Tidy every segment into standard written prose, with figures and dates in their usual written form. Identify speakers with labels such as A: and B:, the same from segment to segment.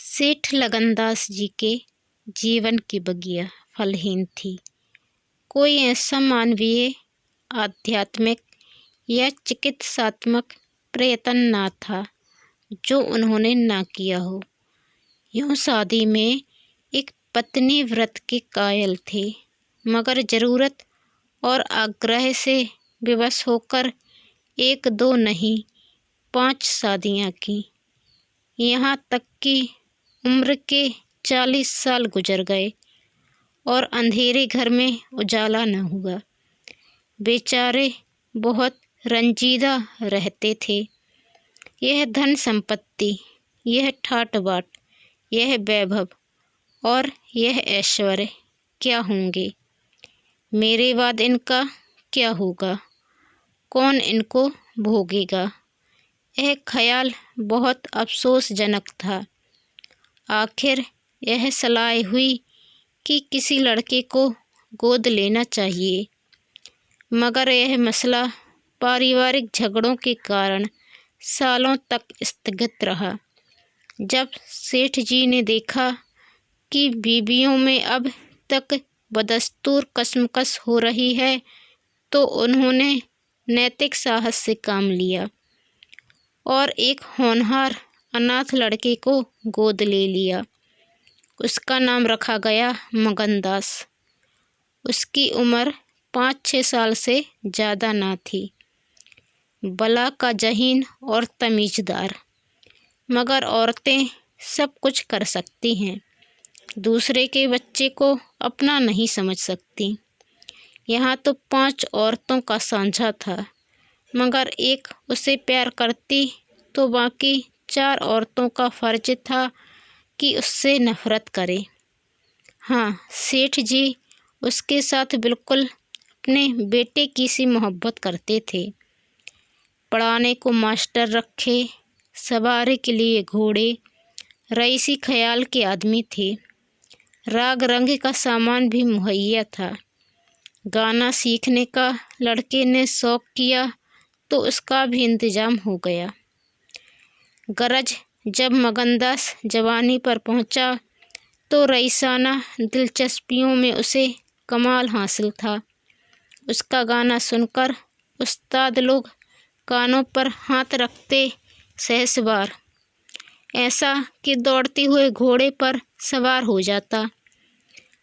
A: सेठ लगनदास जी के जीवन की बगिया फलहीन थी। कोई ऐसा मानवीय, आध्यात्मिक या चिकित्सात्मक प्रयत्न ना था जो उन्होंने ना किया हो। यूँ शादी में एक पत्नी व्रत के कायल थे, मगर ज़रूरत और आग्रह से विवश होकर एक दो नहीं 5 शादियाँ की। यहाँ तक कि उम्र के 40 साल गुजर गए और अंधेरे घर में उजाला न हुआ। बेचारे बहुत रंजीदा रहते थे। यह धन संपत्ति, यह ठाट बाट, यह वैभव और यह ऐश्वर्य क्या होंगे? मेरे बाद इनका क्या होगा? कौन इनको भोगेगा? यह ख्याल बहुत अफसोसजनक था। आखिर यह सलाह हुई कि किसी लड़के को गोद लेना चाहिए, मगर यह मसला पारिवारिक झगड़ों के कारण सालों तक स्थगित रहा। जब सेठ जी ने देखा कि बीवियों में अब तक बदस्तूर कशमकश हो रही है, तो उन्होंने नैतिक साहस से काम लिया और एक होनहार अनाथ लड़के को गोद ले लिया। उसका नाम रखा गया मगनदास। उसकी उम्र 5-6 साल से ज़्यादा ना थी। बला का जहीन और तमीज़दार। मगर औरतें सब कुछ कर सकती हैं, दूसरे के बच्चे को अपना नहीं समझ सकती। यहाँ तो 5 औरतों का साझा था, मगर एक उसे प्यार करती तो बाकी 4 औरतों का फर्ज था कि उससे नफरत करे। हाँ, सेठ जी उसके साथ बिल्कुल अपने बेटे की सी मोहब्बत करते थे। पढ़ाने को मास्टर रखे, सवारी के लिए घोड़े, रईसी ख्याल के आदमी थे। राग रंग का सामान भी मुहैया था। गाना सीखने का लड़के ने शौक़ किया तो उसका भी इंतजाम हो गया। गरज जब मगनदास जवानी पर पहुंचा तो रईसाना दिलचस्पियों में उसे कमाल हासिल था। उसका गाना सुनकर उस्ताद लोग कानों पर हाथ रखते सहसवार, ऐसा कि दौड़ते हुए घोड़े पर सवार हो जाता।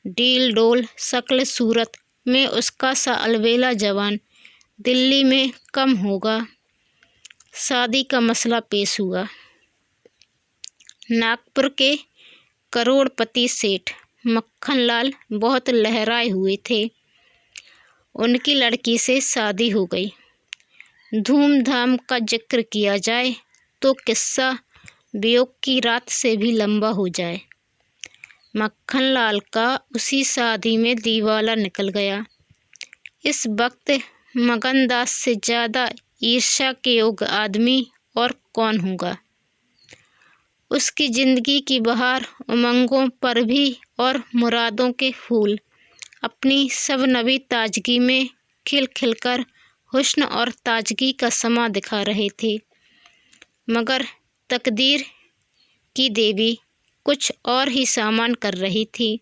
A: डील डोल शक्ल सूरत में उसका सा अलबेला जवान दिल्ली में कम होगा। शादी का मसला पेश हुआ। नागपुर के करोड़पति सेठ मक्खनलाल बहुत लहराए हुए थे। उनकी लड़की से शादी हो गई। धूमधाम का जिक्र किया जाए तो किस्सा वियोग की रात से भी लंबा हो जाए। मक्खनलाल का उसी शादी में दीवाला निकल गया। इस वक्त मगनदास से ज़्यादा ईर्ष्या के योग्य आदमी और कौन होगा? उसकी ज़िंदगी की बहार उमंगों पर भी और मुरादों के फूल अपनी सब नवी ताजगी में खिल खिलकर हुस्न और ताजगी का समा दिखा रहे थे। मगर तकदीर की देवी कुछ और ही सामान कर रही थी।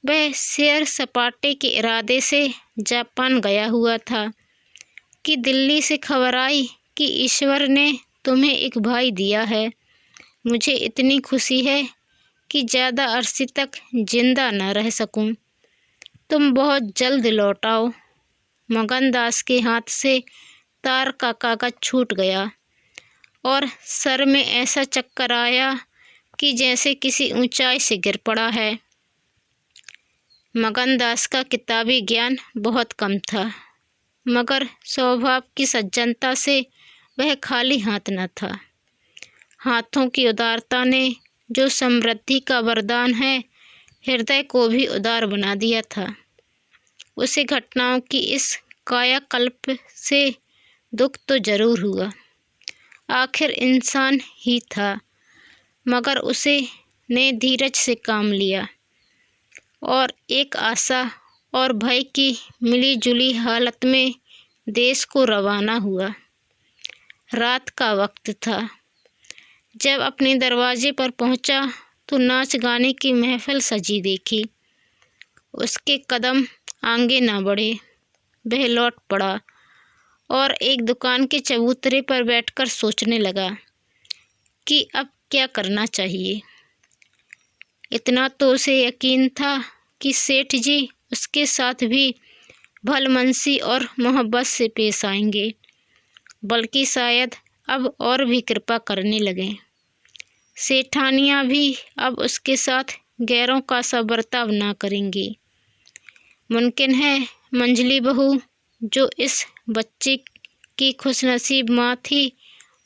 A: वह सैर सपाटे के इरादे से जापान गया हुआ था कि दिल्ली से खबर आई कि ईश्वर ने तुम्हें एक भाई दिया है। मुझे इतनी खुशी है कि ज़्यादा अरसे तक जिंदा न रह सकूं। तुम बहुत जल्द लौट आओ। मगनदास के हाथ से तार का कागज छूट गया और सर में ऐसा चक्कर आया कि जैसे किसी ऊंचाई से गिर पड़ा है। मगनदास का किताबी ज्ञान बहुत कम था, मगर स्वभाव की सज्जनता से वह खाली हाथ न था। हाथों की उदारता ने जो समृद्धि का वरदान है, हृदय को भी उदार बना दिया था। उसे घटनाओं की इस कायाकल्प से दुख तो जरूर हुआ। आखिर इंसान ही था, मगर उसे ने धीरज से काम लिया और एक आशा और भय की मिली-जुली हालत में देश को रवाना हुआ। रात का वक्त था। जब अपने दरवाजे पर पहुंचा तो नाच गाने की महफिल सजी देखी। उसके कदम आगे ना बढ़े, वह लौट पड़ा और एक दुकान के चबूतरे पर बैठकर सोचने लगा कि अब क्या करना चाहिए। इतना तो उसे यकीन था कि सेठ जी उसके साथ भी भलमनसी और मोहब्बत से पेश आएंगे, बल्कि शायद अब और भी कृपा करने लगें। सेठानियाँ भी अब उसके साथ गैरों का सा बर्ताव ना करेंगी। मुमकिन है मंझली बहू, जो इस बच्चे की खुशनसीब माँ थी,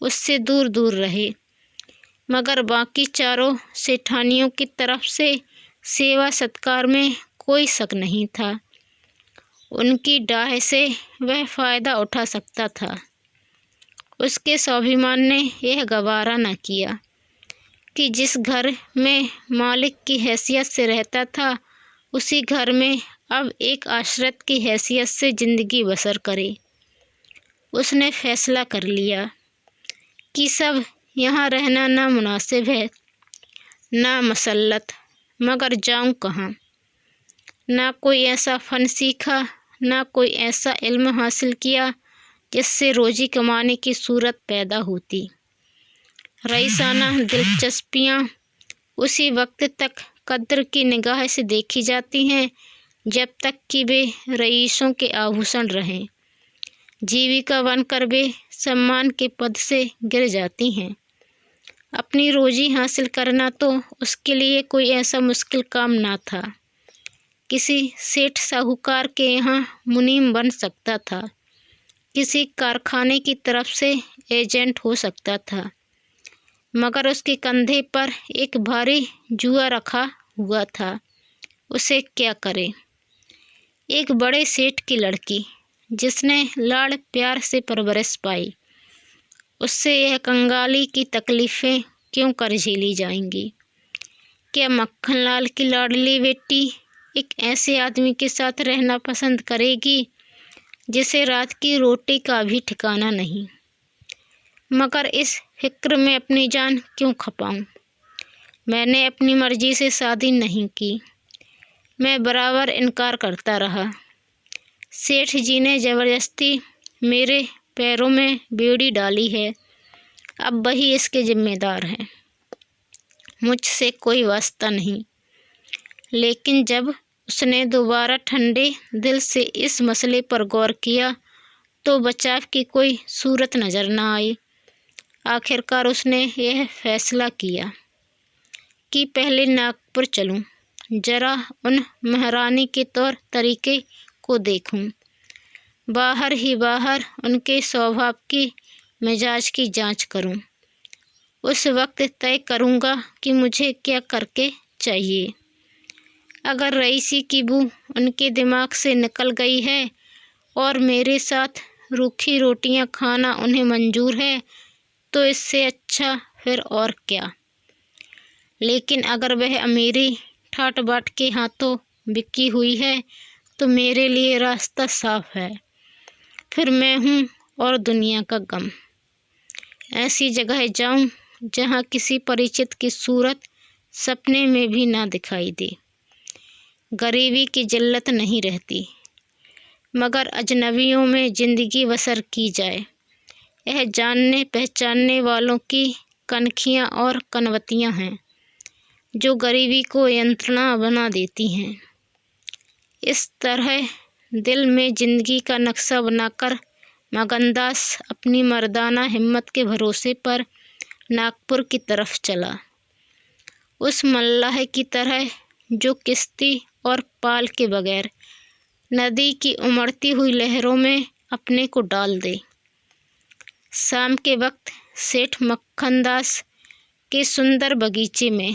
A: उससे दूर दूर रहे, मगर बाकी चारों सेठानियों की तरफ से सेवा सत्कार में कोई शक नहीं था। उनकी डाह से वह फ़ायदा उठा सकता था। उसके स्वाभिमान ने यह गवारा न किया कि जिस घर में मालिक की हैसियत से रहता था, उसी घर में अब एक आश्रित की हैसियत से ज़िंदगी बसर करे। उसने फैसला कर लिया कि सब यहाँ रहना ना मुनासिब है, ना मसल्लत, मगर जाऊँ कहाँ। ना कोई ऐसा फ़न सीखा, ना कोई ऐसा इल्म हासिल किया जिससे रोज़ी कमाने की सूरत पैदा होती। रईसाना दिलचस्पियाँ उसी वक्त तक कद्र की निगाह से देखी जाती हैं जब तक कि वे रईसों के आभूषण रहें। जीविका बनकर वे सम्मान के पद से गिर जाती हैं। अपनी रोज़ी हासिल करना तो उसके लिए कोई ऐसा मुश्किल काम ना था। किसी सेठ साहूकार के यहाँ मुनीम बन सकता था, किसी कारखाने की तरफ से एजेंट हो सकता था, मगर उसके कंधे पर एक भारी जुआ रखा हुआ था। उसे क्या करे? एक बड़े सेठ की लड़की, जिसने लाड़ प्यार से परवरिश पाई, उससे यह कंगाली की तकलीफ़ें क्यों कर झेली जाएंगी? क्या मक्खनलाल की लाडली बेटी एक ऐसे आदमी के साथ रहना पसंद करेगी जिसे रात की रोटी का भी ठिकाना नहीं? मगर इस फिक्र में अपनी जान क्यों खपाऊं? मैंने अपनी मर्जी से शादी नहीं की। मैं बराबर इनकार करता रहा। सेठ जी ने ज़बरदस्ती मेरे पैरों में बेड़ी डाली है, अब वही इसके जिम्मेदार हैं। मुझसे कोई वास्ता नहीं। लेकिन जब उसने दोबारा ठंडे दिल से इस मसले पर गौर किया तो बचाव की कोई सूरत नज़र न आई। आखिरकार उसने यह फैसला किया कि पहले नागपुर चलूं, जरा उन महारानी के तौर तरीके को देखूं, बाहर ही बाहर उनके स्वभाव की मिजाज की जांच करूं। उस वक्त तय करूंगा कि मुझे क्या करके चाहिए। अगर रईसी की बू उनके दिमाग से निकल गई है और मेरे साथ रूखी रोटियां खाना उन्हें मंजूर है, तो इससे अच्छा फिर और क्या। लेकिन अगर वह अमीरी ठाट बाट के हाथों बिकी हुई है तो मेरे लिए रास्ता साफ है। फिर मैं हूँ और दुनिया का गम। ऐसी जगह जाऊँ जहाँ किसी परिचित की सूरत सपने में भी ना दिखाई दे। गरीबी की जिल्लत नहीं रहती, मगर अजनबियों में ज़िंदगी बसर की जाए। यह जानने पहचानने वालों की कनखियाँ और कनवतियाँ हैं जो गरीबी को यंत्रणा बना देती हैं। इस तरह दिल में ज़िंदगी का नक्शा बनाकर मगनदास अपनी मर्दाना हिम्मत के भरोसे पर नागपुर की तरफ चला, उस मल्लाह की तरह जो किश्ती और पाल के बगैर नदी की उमड़ती हुई लहरों में अपने को डाल दे। शाम के वक्त सेठ मक्खनदास के सुंदर बगीचे में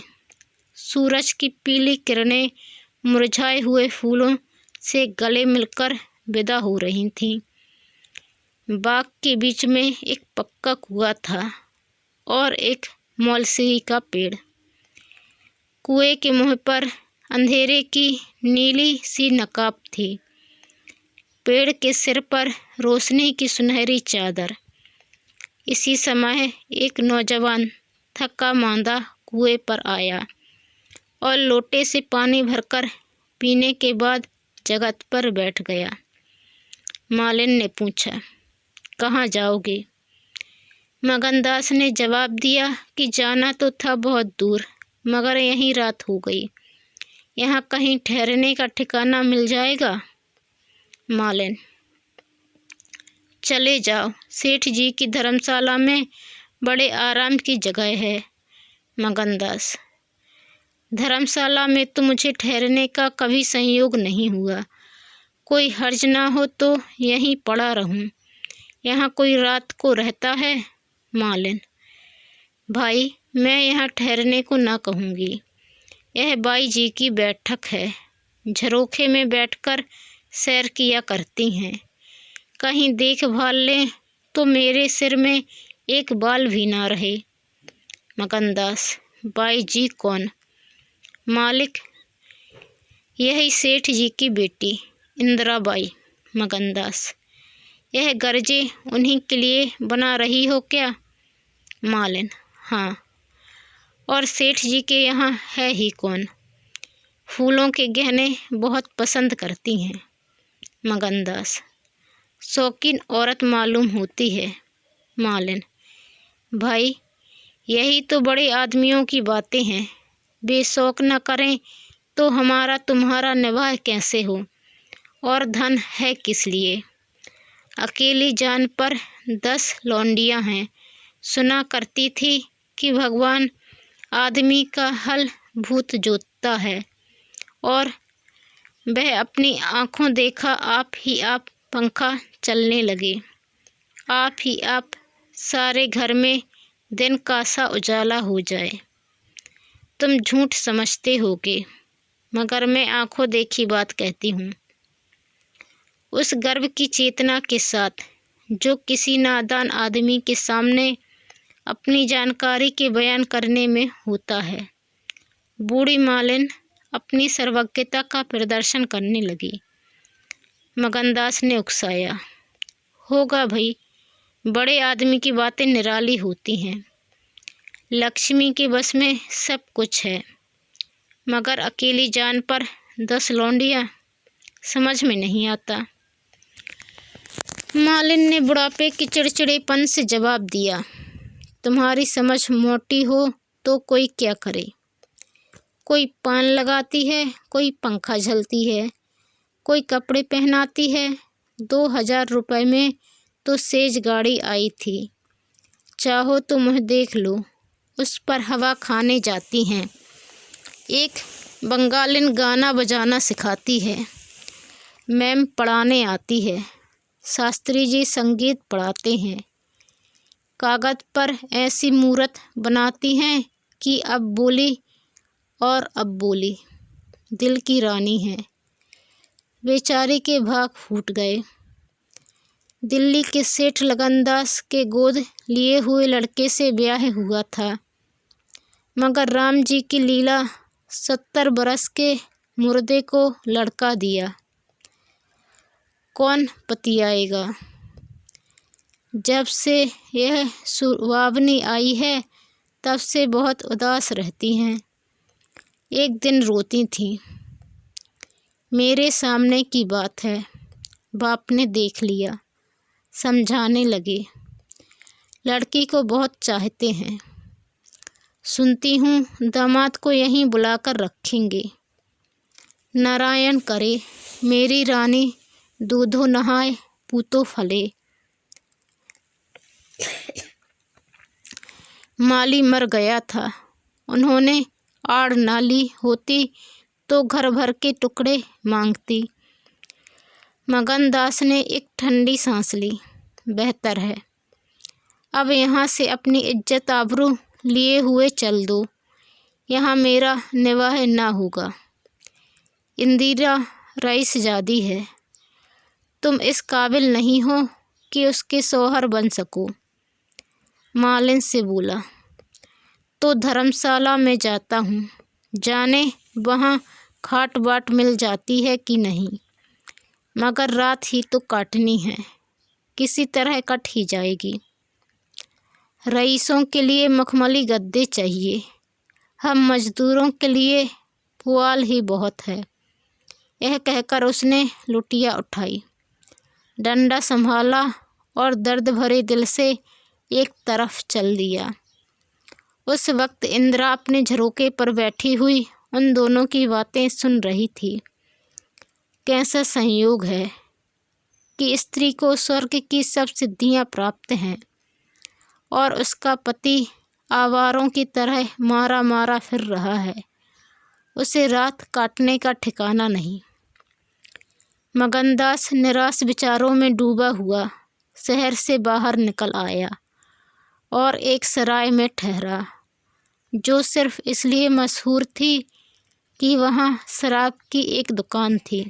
A: सूरज की पीली किरणें मुरझाए हुए फूलों से गले मिलकर विदा हो रही थीं। बाग के बीच में एक पक्का कुआं था और एक मौलसी का पेड़। कुएं के मुंह पर अंधेरे की नीली सी नकाब थी। पेड़ के सिर पर रोशनी की सुनहरी चादर। इसी समय एक नौजवान थका मांदा कुएं पर आया और लोटे से पानी भरकर पीने के बाद जगत पर बैठ गया। मालिन ने पूछा, कहाँ जाओगे? मगनदास ने जवाब दिया कि जाना तो था बहुत दूर, मगर यहीं रात हो गई। यहाँ कहीं ठहरने का ठिकाना मिल जाएगा? मालिन, चले जाओ, सेठ जी की धर्मशाला में बड़े आराम की जगह है। मगनदास, धर्मशाला में तो मुझे ठहरने का कभी संयोग नहीं हुआ। कोई हर्ज ना हो तो यहीं पड़ा रहूं। यहाँ कोई रात को रहता है? मालिन, भाई, मैं यहाँ ठहरने को ना कहूँगी। यह बाई जी की बैठक है। झरोखे में बैठकर सैर किया करती हैं। कहीं देखभाल लें तो मेरे सिर में एक बाल भी ना रहे। मगनदास, बाई जी कौन? मालिक, यही सेठ जी की बेटी इंदिराबाई। मगनदास, यह गरजे उन्हीं के लिए बना रही हो क्या? मालिन, हाँ। और सेठ जी के यहाँ है ही कौन? फूलों के गहने बहुत पसंद करती हैं। मगनदास, शौकीन औरत मालूम होती है। मालिन, भाई, यही तो बड़े आदमियों की बातें हैं। बेशौक न करें तो हमारा तुम्हारा निवाह कैसे हो? और धन है किस लिए? अकेली जान पर 10 लौंडियाँ हैं। सुना करती थी कि भगवान आदमी का हल भूत जोतता है, और वह अपनी आँखों देखा आप ही आप पंखा चलने लगे। आप ही आप सारे घर में दिन का सा उजाला हो जाए। तुम झूठ समझते होगे, मगर मैं आँखों देखी बात कहती हूँ। उस गर्व की चेतना के साथ जो किसी नादान आदमी के सामने अपनी जानकारी के बयान करने में होता है। बूढ़ी मालिन अपनी सर्वज्ञता का प्रदर्शन करने लगी। मगनदास ने उकसाया, होगा भाई, बड़े आदमी की बातें निराली होती हैं। लक्ष्मी के बस में सब कुछ है, मगर अकेली जान पर 10 लौंडियाँ, समझ में नहीं आता। मालिन ने बुढ़ापे के चिड़चिड़ेपन से जवाब दिया, तुम्हारी समझ मोटी हो तो कोई क्या करे। कोई पान लगाती है, कोई पंखा झलती है, कोई कपड़े पहनाती है। 2000 रुपये में तो सेज गाड़ी आई थी। चाहो तो मुँह देख लो, उस पर हवा खाने जाती हैं। एक बंगालिन गाना बजाना सिखाती है। मैम पढ़ाने आती है। शास्त्री जी संगीत पढ़ाते हैं। कागज पर ऐसी मूरत बनाती हैं कि अब बोली और अब बोली। दिल की रानी है। बेचारी के भाग फूट गए। दिल्ली के सेठ लगनदास के गोद लिए हुए लड़के से ब्याह हुआ था, मगर राम जी की लीला 70 बरस के मुर्दे को लड़का दिया। कौन पतियाएगा? जब से यह सुहावनी आई है तब से बहुत उदास रहती हैं। एक दिन रोती थीं। मेरे सामने की बात है। बाप ने देख लिया। समझाने लगे। लड़की को बहुत चाहते हैं। सुनती हूँ दामाद को यहीं बुलाकर रखेंगे। नारायण करे मेरी रानी दूधो नहाए पूतो फले। माली मर गया था। उन्होंने आड़ ना ली होती तो घर भर के टुकड़े मांगती। मगनदास ने एक ठंडी सांस ली। बेहतर है, अब यहाँ से अपनी इज्जत आबरू लिए हुए चल दो। यहाँ मेरा निवाह ना होगा। इंदिरा रईसजादी है। तुम इस काबिल नहीं हो कि उसके शौहर बन सको। मालिन से बोला, तो धर्मशाला में जाता हूँ, जाने वहाँ खाट बाट मिल जाती है कि नहीं, मगर रात ही तो काटनी है, किसी तरह कट ही जाएगी। रईसों के लिए मखमली गद्दे चाहिए, हम मजदूरों के लिए पुआल ही बहुत है। यह कहकर उसने लुटिया उठाई, डंडा संभाला और दर्द भरे दिल से एक तरफ चल दिया। उस वक्त इंदिरा अपने झरोके पर बैठी हुई उन दोनों की बातें सुन रही थी। कैसा संयोग है कि स्त्री को स्वर्ग की सब सिद्धियां प्राप्त हैं और उसका पति आवारों की तरह मारा मारा फिर रहा है, उसे रात काटने का ठिकाना नहीं। मगनदास निराश विचारों में डूबा हुआ शहर से बाहर निकल आया और एक सराय में ठहरा, जो सिर्फ इसलिए मशहूर थी कि वहाँ शराब की एक दुकान थी।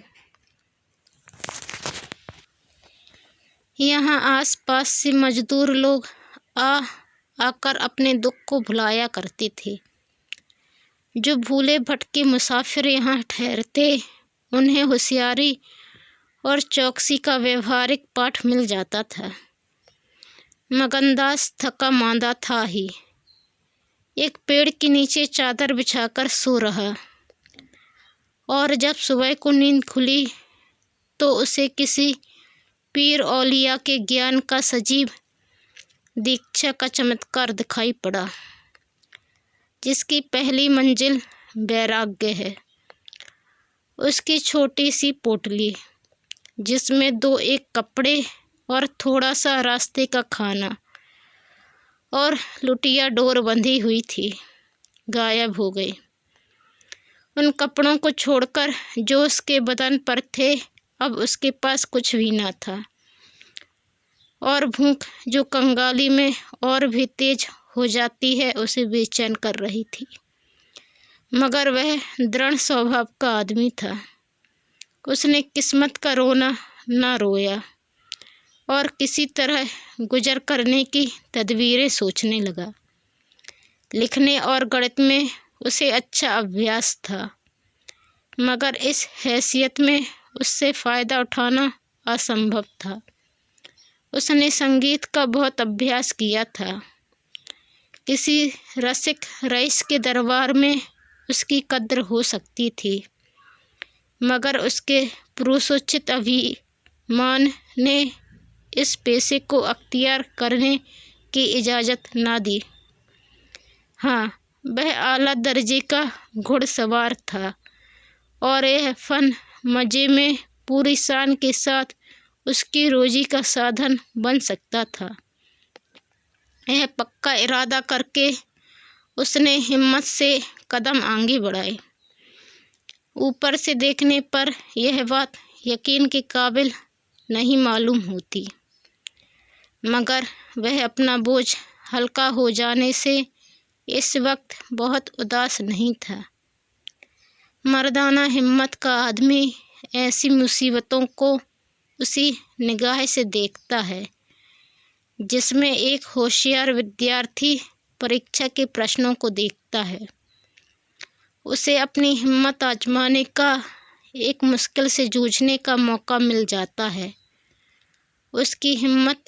A: यहाँ आसपास से मजदूर लोग आकर अपने दुख को भुलाया करते थे। जो भूले भटके मुसाफिर यहाँ ठहरते, उन्हें होशियारी और चौकसी का व्यवहारिक पाठ मिल जाता था। मगनदास थका मांदा था ही, एक पेड़ के नीचे चादर बिछाकर सो रहा, और जब सुबह को नींद खुली तो उसे किसी पीर औलिया के ज्ञान का सजीव दीक्षा का चमत्कार दिखाई पड़ा, जिसकी पहली मंजिल वैराग्य है। उसकी छोटी सी पोटली, जिसमें 2-1 कपड़े और थोड़ा सा रास्ते का खाना और लुटिया डोर बंधी हुई थी, गायब हो गई। उन कपड़ों को छोड़कर जो उसके बदन पर थे, अब उसके पास कुछ भी न था, और भूख जो कंगाली में और भी तेज हो जाती है, उसे बेचैन कर रही थी। मगर वह दृढ़ स्वभाव का आदमी था। उसने किस्मत का रोना न रोया और किसी तरह गुजर करने की तदबीरें सोचने लगा। लिखने और गणित में उसे अच्छा अभ्यास था, मगर इस हैसियत में उससे फ़ायदा उठाना असंभव था। उसने संगीत का बहुत अभ्यास किया था। किसी रसिक रईस के दरबार में उसकी कद्र हो सकती थी, मगर उसके पुरुषोचित अभिमान ने इस पेशे को अख्तियार करने की इजाज़त ना दी। हाँ, वह आला दर्जे का घुड़सवार था और यह फन मज़े में पूरी शान के साथ उसकी रोजी का साधन बन सकता था। यह पक्का इरादा करके उसने हिम्मत से कदम आगे बढ़ाए। ऊपर से देखने पर यह बात यकीन के काबिल नहीं मालूम होती, मगर वह अपना बोझ हल्का हो जाने से इस वक्त बहुत उदास नहीं था। मर्दाना हिम्मत का आदमी ऐसी मुसीबतों को उसी निगाह से देखता है जिसमें एक होशियार विद्यार्थी परीक्षा के प्रश्नों को देखता है। उसे अपनी हिम्मत आजमाने का, एक मुश्किल से जूझने का मौका मिल जाता है। उसकी हिम्मत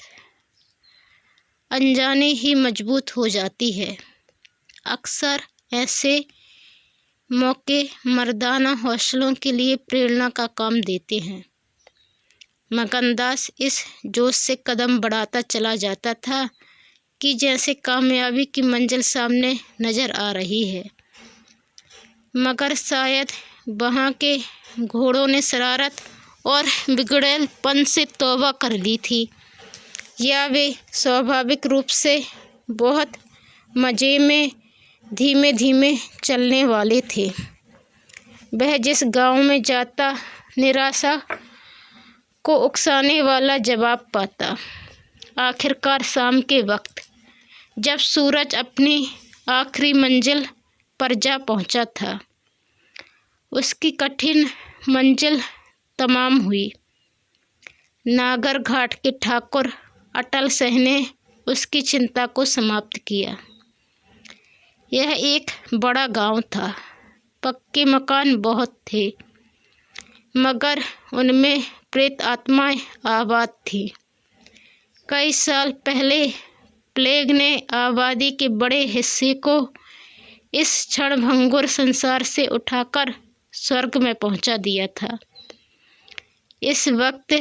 A: अनजाने ही मजबूत हो जाती है। अक्सर ऐसे मौके मर्दाना हौसलों के लिए प्रेरणा का काम देते हैं। मगनदास इस जोश से कदम बढ़ाता चला जाता था कि जैसे कामयाबी की मंजिल सामने नज़र आ रही है, मगर शायद वहाँ के घोड़ों ने शरारत और बिगड़ेलपन से तौबा कर ली थी, या वे स्वाभाविक रूप से बहुत मज़े में धीमे धीमे चलने वाले थे। वह जिस गांव में जाता, निराशा को उकसाने वाला जवाब पाता। आखिरकार शाम के वक्त जब सूरज अपनी आखिरी मंजिल पर जा पहुंचा था, उसकी कठिन मंजिल तमाम हुई। नागर घाट के ठाकुर अटल सिंह ने उसकी चिंता को समाप्त किया। यह एक बड़ा गांव था। पक्के मकान बहुत थे, मगर उनमें प्रेत आत्माएं आबाद थी। कई साल पहले प्लेग ने आबादी के बड़े हिस्से को इस क्षणभंगुर संसार से उठाकर स्वर्ग में पहुंचा दिया था। इस वक्त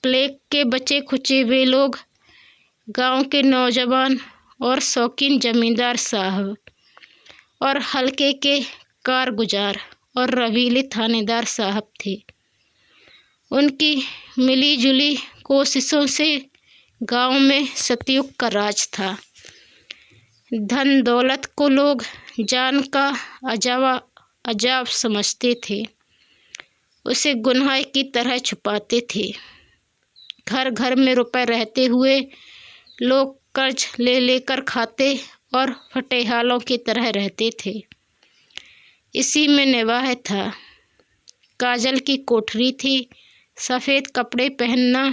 A: प्लेग के बचे खुचे वे लोग, गांव के नौजवान और शौकीन जमींदार साहब और हल्के के कारगुजार और रवीले थानेदार साहब थे। उनकी मिलीजुली कोशिशों से गांव में सतयुग का राज था। धन दौलत को लोग जान का अजाब समझते थे, उसे गुनाह की तरह छुपाते थे। घर घर में रुपए रहते हुए लोग कर्ज ले लेकर खाते और फटेहालों की तरह रहते थे। इसी में निवाह था। काजल की कोठरी थी, सफ़ेद कपड़े पहनना,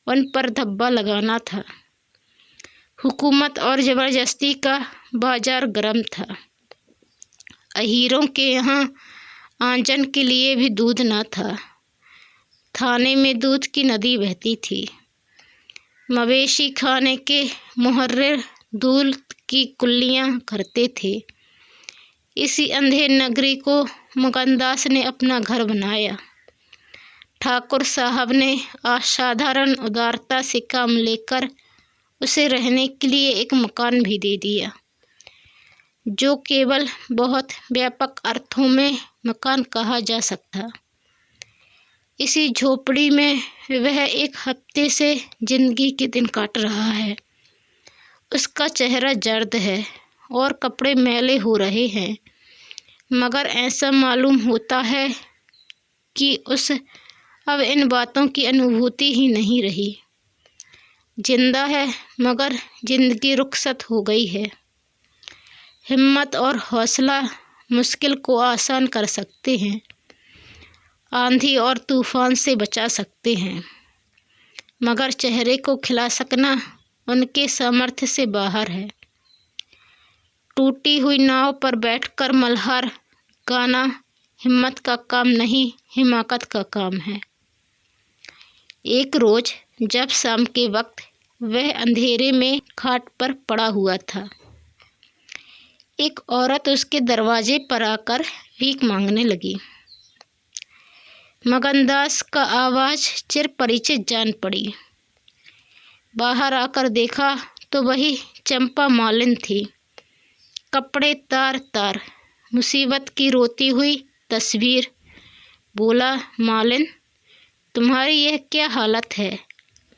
A: उन पर धब्बा लगाना था। हुकूमत और ज़बरदस्ती का बाजार गर्म था। अहीरों के यहाँ आंजन के लिए भी दूध न था। थाने में दूध की नदी बहती थी। मवेशी खाने के मुहर्रिर दूध की कुल्लियाँ करते थे। इसी अंधेर नगरी को मुकंदास ने अपना घर बनाया। ठाकुर साहब ने असाधारण उदारता से काम लेकर उसे रहने के लिए एक मकान भी दे दिया, जो केवल बहुत व्यापक अर्थों में मकान कहा जा सकता। इसी झोपड़ी में वह एक हफ्ते से जिंदगी के दिन काट रहा है। उसका चेहरा जर्द है और कपड़े मैले हो रहे हैं, मगर ऐसा मालूम होता है कि उस अब इन बातों की अनुभूति ही नहीं रही। जिंदा है मगर जिंदगी रुखसत हो गई है। हिम्मत और हौसला मुश्किल को आसान कर सकते हैं, आंधी और तूफान से बचा सकते हैं, मगर चेहरे को खिला सकना उनके सामर्थ्य से बाहर है। टूटी हुई नाव पर बैठकर मल्हार गाना हिम्मत का काम नहीं, हिमाकत का काम है। एक रोज जब शाम के वक्त वह अंधेरे में खाट पर पड़ा हुआ था, एक औरत उसके दरवाजे पर आकर भीख मांगने लगी। मगनदास का आवाज़ चिर परिचित जान पड़ी। बाहर आकर देखा तो वही चंपा मालिन थी। कपड़े तार तार, मुसीबत की रोती हुई तस्वीर। बोला, मालिन, तुम्हारी यह क्या हालत है?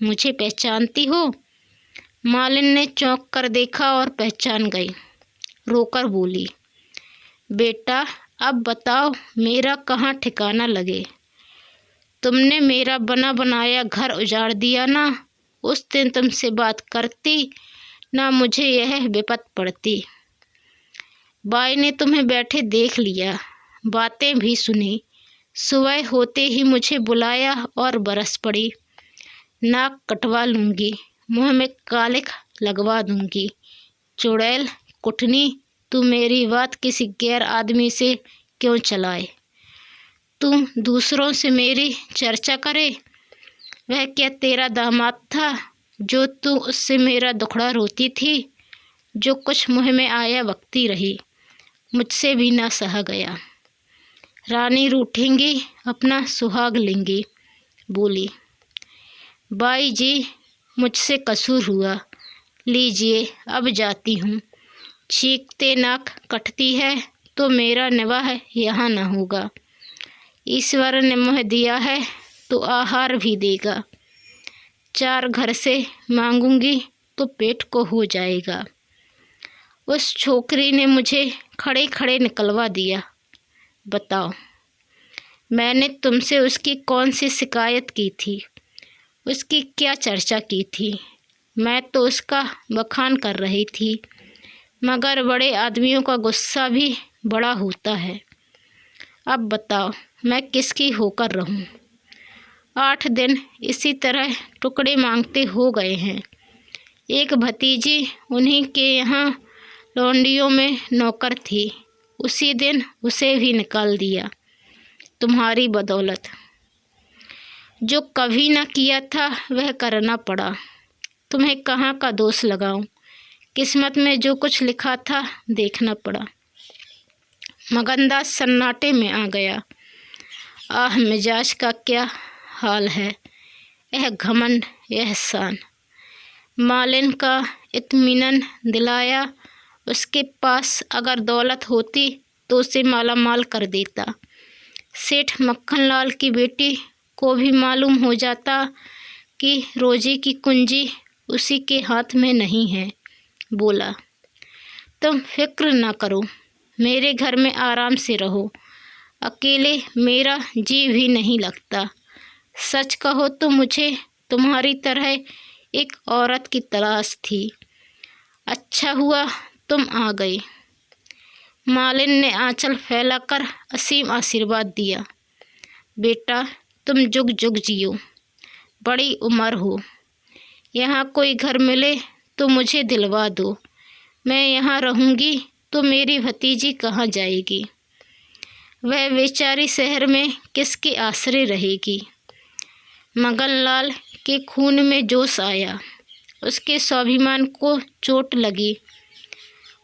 A: मुझे पहचानती हो? मालिन ने चौंक कर देखा और पहचान गई। रोकर बोली, बेटा, अब बताओ मेरा कहाँ ठिकाना लगे? तुमने मेरा बना बनाया घर उजाड़ दिया ना। उस दिन तुमसे बात करती ना मुझे यह विपत पड़ती। बाई ने तुम्हें बैठे देख लिया, बातें भी सुनी। सुबह होते ही मुझे बुलाया और बरस पड़ी। नाक कटवा लूँगी, मुँह में कालिख लगवा दूँगी। चुड़ैल कुटनी, तू मेरी बात किसी गैर आदमी से क्यों चलाए? तू दूसरों से मेरी चर्चा करे। वह क्या तेरा दामाद था जो तू उससे मेरा दुखड़ा रोती थी? जो कुछ मुँह में आया बकती रही, मुझसे भी ना सहा गया। रानी रूठेंगी, अपना सुहाग लेंगी। बोली, बाई जी, मुझसे कसूर हुआ, लीजिए अब जाती हूँ। चीखते नाक कटती है तो मेरा निवाह यहाँ न होगा। ईश्वर ने मुँह दिया है तो आहार भी देगा। 4 घर से मांगूंगी तो पेट को हो जाएगा। उस छोकरी ने मुझे खड़े खड़े निकलवा दिया। बताओ, मैंने तुमसे उसकी कौन सी शिकायत की थी? उसकी क्या चर्चा की थी? मैं तो उसका बखान कर रही थी, मगर बड़े आदमियों का गुस्सा भी बड़ा होता है। अब बताओ, मैं किसकी होकर रहूं? 8 दिन इसी तरह टुकड़े मांगते हो गए हैं। एक भतीजी उन्हीं के यहाँ लौंडियों में नौकर थी, उसी दिन उसे भी निकाल दिया तुम्हारी बदौलत। जो कभी न किया था वह करना पड़ा। तुम्हें कहाँ का दोष लगाऊं? किस्मत में जो कुछ लिखा था देखना पड़ा। मगनदास सन्नाटे में आ गया। आह, मिजाज का क्या हाल है, यह घमंड, यह शान। मालिन का इत्मीनान दिलाया। उसके पास अगर दौलत होती तो उसे माला माल कर देता। सेठ मक्खनलाल की बेटी को भी मालूम हो जाता कि रोजी की कुंजी उसी के हाथ में नहीं है। बोला, तुम फिक्र न करो, मेरे घर में आराम से रहो। अकेले मेरा जी भी नहीं लगता। सच कहो तो मुझे तुम्हारी तरह एक औरत की तलाश थी। अच्छा हुआ तुम आ गई। मालिन ने आंचल फैलाकर असीम आशीर्वाद दिया। बेटा, तुम जुग जुग जियो, बड़ी उम्र हो। यहाँ कोई घर मिले तो मुझे दिलवा दो। मैं यहाँ रहूँगी तो मेरी भतीजी कहाँ जाएगी? वह बेचारी शहर में किसके आश्रय रहेगी? मगनलाल के खून में जोश आया। उसके स्वाभिमान को चोट लगी।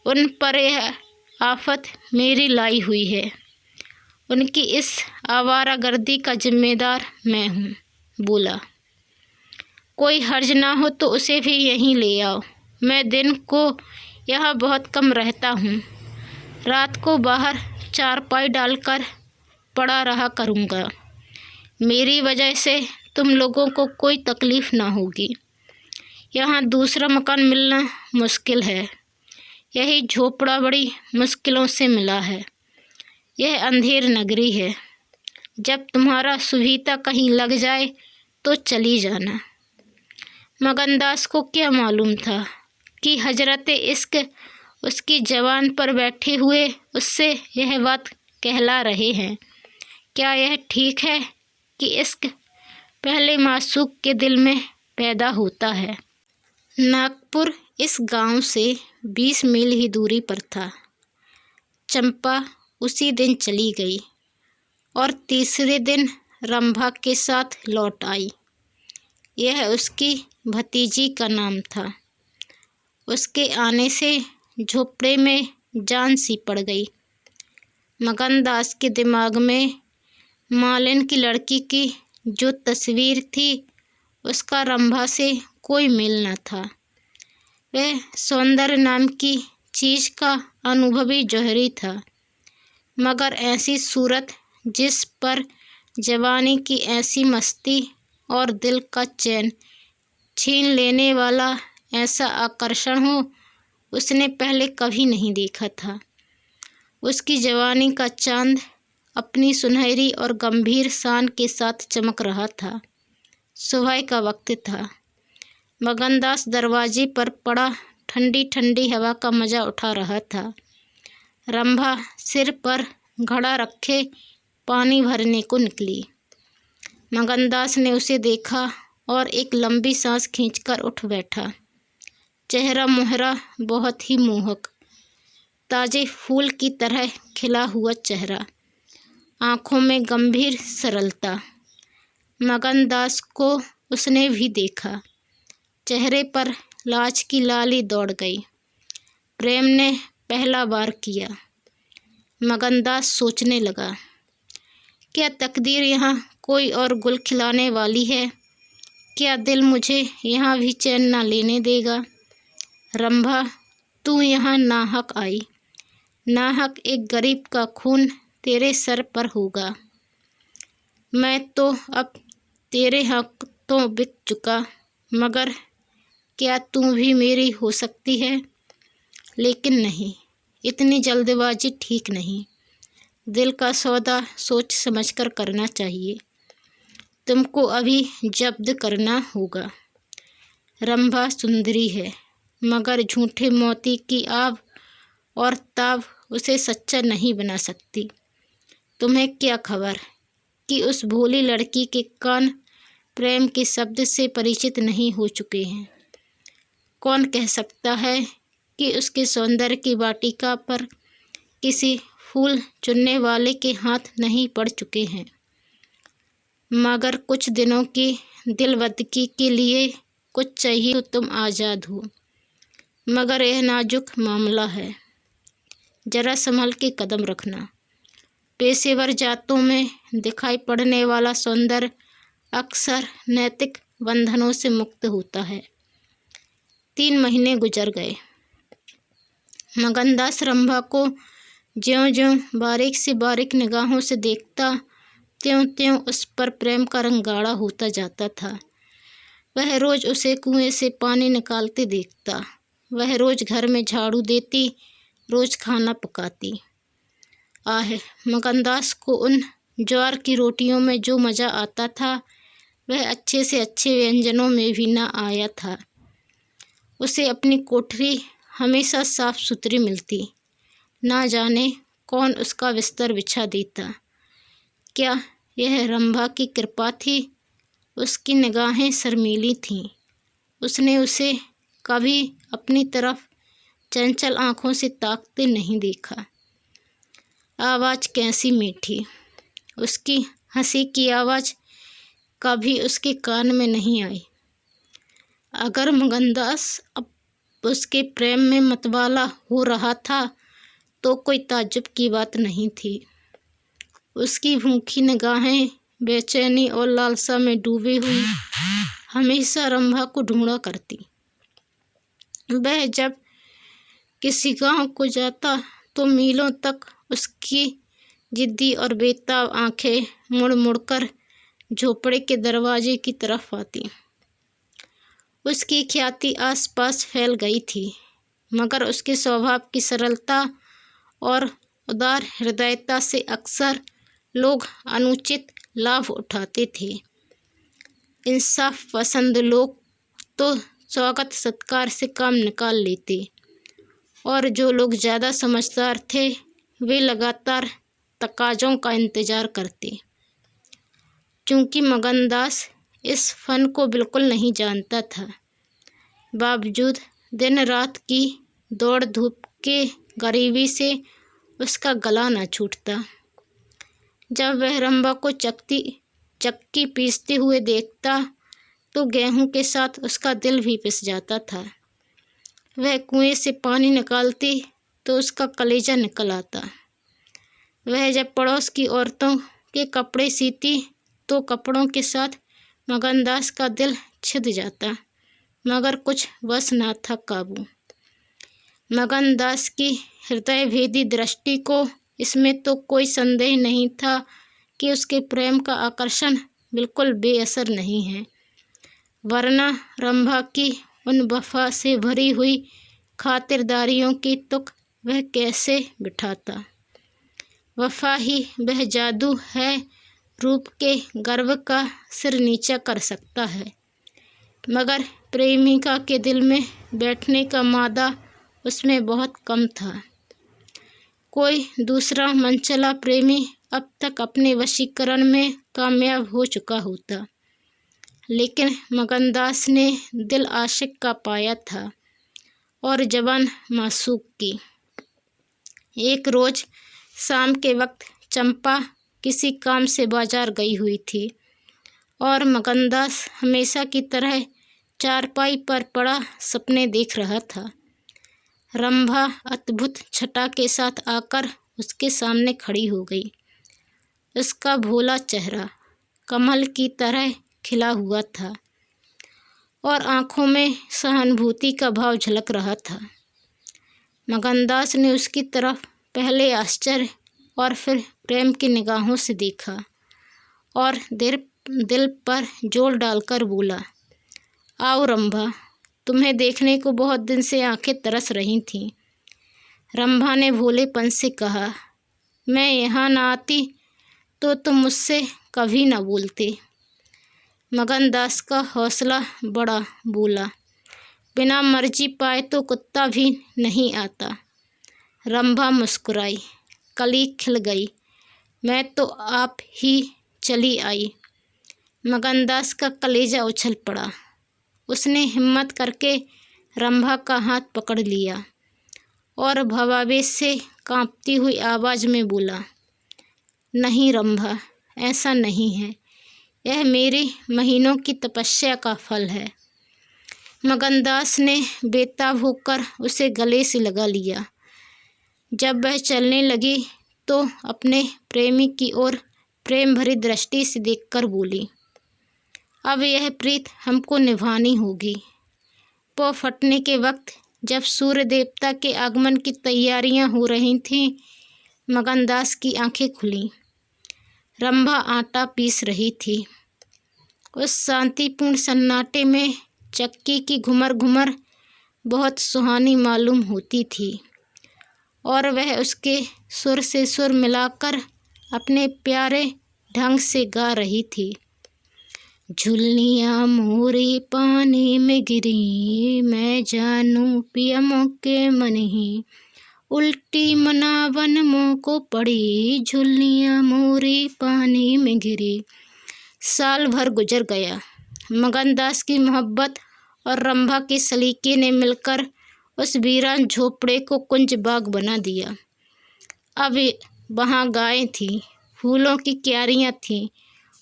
A: उन पर यह आफत मेरी लाई हुई है। उनकी इस आवारागर्दी का जिम्मेदार मैं हूँ। बोला, कोई हर्ज ना हो तो उसे भी यहीं ले आओ। मैं दिन को यहाँ बहुत कम रहता हूँ। रात को बाहर चारपाई डालकर पड़ा रहा करूँगा। मेरी वजह से तुम लोगों को कोई तकलीफ़ ना होगी। यहाँ दूसरा मकान मिलना मुश्किल है। यही झोपड़ा बड़ी मुश्किलों से मिला है। यह अंधेर नगरी है। जब तुम्हारा सुविधा कहीं लग जाए तो चली जाना। मगनदास को क्या मालूम था कि हजरत इश्क उसकी जवान पर बैठे हुए उससे यह बात कहला रहे हैं। क्या यह ठीक है कि इश्क पहले मासूक के दिल में पैदा होता है? नागपुर इस गांव से 20 मील ही दूरी पर था। चंपा उसी दिन चली गई और तीसरे दिन रंभा के साथ लौट आई। यह उसकी भतीजी का नाम था। उसके आने से झोपड़े में जान सी पड़ गई। मगनदास के दिमाग में मालिन की लड़की की जो तस्वीर थी उसका रंभा से कोई मेल न था। वह सौंदर्य नाम की चीज़ का अनुभवी जौहरी था, मगर ऐसी सूरत जिस पर जवानी की ऐसी मस्ती और दिल का चैन छीन लेने वाला ऐसा आकर्षण हो, उसने पहले कभी नहीं देखा था। उसकी जवानी का चांद अपनी सुनहरी और गंभीर शान के साथ चमक रहा था। सुबह का वक्त था। मगनदास दरवाजे पर पड़ा ठंडी ठंडी हवा का मज़ा उठा रहा था। रंभा सिर पर घड़ा रखे पानी भरने को निकली। मगनदास ने उसे देखा और एक लंबी सांस खींचकर उठ बैठा। चेहरा मुहरा बहुत ही मोहक, ताजे फूल की तरह खिला हुआ चेहरा, आँखों में गंभीर सरलता। मगनदास को उसने भी देखा। चेहरे पर लाज की लाली दौड़ गई। प्रेम ने पहला बार किया। मगनदास सोचने लगा, क्या तकदीर यहाँ कोई और गुल खिलाने वाली है? क्या दिल मुझे यहाँ भी चैन ना लेने देगा? रंभा, तू यहाँ नाहक आई। नाहक एक गरीब का खून तेरे सर पर होगा। मैं तो अब तेरे हक तो बिक चुका, मगर क्या तू भी मेरी हो सकती है? लेकिन नहीं, इतनी जल्दबाजी ठीक नहीं। दिल का सौदा सोच समझकर करना चाहिए। तुमको अभी जब्त करना होगा। रंभा सुंदरी है, मगर झूठे मोती की आभ और ताब उसे सच्चा नहीं बना सकती। तुम्हें क्या खबर कि उस भोली लड़की के कान प्रेम के शब्द से परिचित नहीं हो चुके हैं? कौन कह सकता है कि उसके सौंदर्य की वाटिका पर किसी फूल चुनने वाले के हाथ नहीं पड़ चुके हैं? मगर कुछ दिनों की दिलबदकी के लिए कुछ चाहिए तो तुम आज़ाद हो। मगर यह नाजुक मामला है, जरा संभल के कदम रखना। पेशेवर जातों में दिखाई पड़ने वाला सौंदर्य अक्सर नैतिक बंधनों से मुक्त होता है। 3 महीने गुजर गए। मगनदास रंभा को ज्यों-ज्यों बारीक से बारीक निगाहों से देखता, त्यों-त्यों उस पर प्रेम का रंग गाढ़ा होता जाता था। वह रोज उसे कुएं से पानी निकालते देखता। वह रोज घर में झाड़ू देती, रोज खाना पकाती। आह, मगनदास को उन ज्वार की रोटियों में जो मज़ा आता था, वह अच्छे से अच्छे व्यंजनों में भी न आया था। उसे अपनी कोठरी हमेशा साफ सुथरी मिलती। ना जाने कौन उसका बिस्तर बिछा देता। क्या यह रंभा की कृपा थी? उसकी निगाहें शर्मीली थीं। उसने उसे कभी अपनी तरफ चंचल आँखों से ताकते नहीं देखा। आवाज़ कैसी मीठी! उसकी हंसी की आवाज़ कभी उसके कान में नहीं आई। अगर मगनदास अब उसके प्रेम में मतवाला हो रहा था तो कोई ताज्जुब की बात नहीं थी। उसकी भूखी निगाहें बेचैनी और लालसा में डूबी हुई हमेशा रंभा को ढूंढा करती। वह जब किसी गांव को जाता तो मीलों तक उसकी जिद्दी और बेताब आंखें मुड़ मुड़कर झोपड़े के दरवाजे की तरफ आती। उसकी ख्याति आसपास फैल गई थी, मगर उसके स्वभाव की सरलता और उदार हृदयता से अक्सर लोग अनुचित लाभ उठाते थे। इंसाफ पसंद लोग तो स्वागत सत्कार से काम निकाल लेते, और जो लोग ज़्यादा समझदार थे वे लगातार तकाज़ों का इंतज़ार करते। चूँकि मगनदास इस फन को बिल्कुल नहीं जानता था, बावजूद दिन रात की दौड़ धूप के गरीबी से उसका गला न छूटता। जब वह रंभा को चक्की पीसते हुए देखता तो गेहूं के साथ उसका दिल भी पिस जाता था। वह कुएं से पानी निकालती तो उसका कलेजा निकल आता। वह जब पड़ोस की औरतों के कपड़े सीती तो कपड़ों के साथ मगनदास का दिल छिद जाता, मगर कुछ बस न था काबू। मगनदास की हृदय भेदी दृष्टि को इसमें तो कोई संदेह नहीं था कि उसके प्रेम का आकर्षण बिल्कुल बेअसर नहीं है, वरना रंभा की उन वफा से भरी हुई खातिरदारियों की तुक वह कैसे बिठाता। वफा ही वह जादू है, रूप के गर्व का सिर नीचा कर सकता है, मगर प्रेमिका के दिल में बैठने का मादा उसमें बहुत कम था। कोई दूसरा मनचला प्रेमी अब तक अपने वशीकरण में कामयाब हो चुका होता, लेकिन मगनदास ने दिल आशिक का पाया था और जवान मासूक की। एक रोज़ शाम के वक्त चंपा किसी काम से बाजार गई हुई थी और मगनदास हमेशा की तरह चारपाई पर पड़ा सपने देख रहा था। रंभा अद्भुत छटा के साथ आकर उसके सामने खड़ी हो गई। उसका भोला चेहरा कमल की तरह खिला हुआ था और आँखों में सहानुभूति का भाव झलक रहा था। मगनदास ने उसकी तरफ पहले आश्चर्य और फिर प्रेम की निगाहों से देखा और दिल पर जोर डालकर बोला, आओ रंभा, तुम्हें देखने को बहुत दिन से आंखें तरस रही थीं। रंभा ने भोलेपन से कहा, मैं यहाँ न आती तो तुम मुझसे कभी न बोलते। मगनदास का हौसला बढ़ा, बोला, बिना मर्जी पाए तो कुत्ता भी नहीं आता। रंभा मुस्कुराई, कली खिल गई, मैं तो आप ही चली आई। मगनदास का कलेजा उछल पड़ा। उसने हिम्मत करके रंभा का हाथ पकड़ लिया और भावावेश से कांपती हुई आवाज़ में बोला, नहीं रंभा, ऐसा नहीं है, यह मेरे महीनों की तपस्या का फल है। मगनदास ने बेताब होकर उसे गले से लगा लिया। जब वह चलने लगी तो अपने प्रेमी की ओर प्रेम भरी दृष्टि से देखकर बोली, अब यह प्रीत हमको निभानी होगी। पौ फटने के वक्त जब सूर्य देवता के आगमन की तैयारियां हो रही थीं, मगनदास की आंखें खुलीं। रंभा आटा पीस रही थी। उस शांतिपूर्ण सन्नाटे में चक्की की घुमर घुमर बहुत सुहानी मालूम होती थी और वह उसके सुर से सुर मिलाकर अपने प्यारे ढंग से गा रही थी। झुलनियाँ मोरी पानी में गिरी, मैं जानू पिया मोके मन ही, उल्टी मनावन मोको पड़ी, झुलनियाँ मोरी पानी में गिरी। साल भर गुजर गया। मगनदास की मोहब्बत और रंभा के सलीके ने मिलकर उस वीरान झोपड़े को कुंज बाग बना दिया। अब वहाँ गायें थीं, फूलों की क्यारियाँ थीं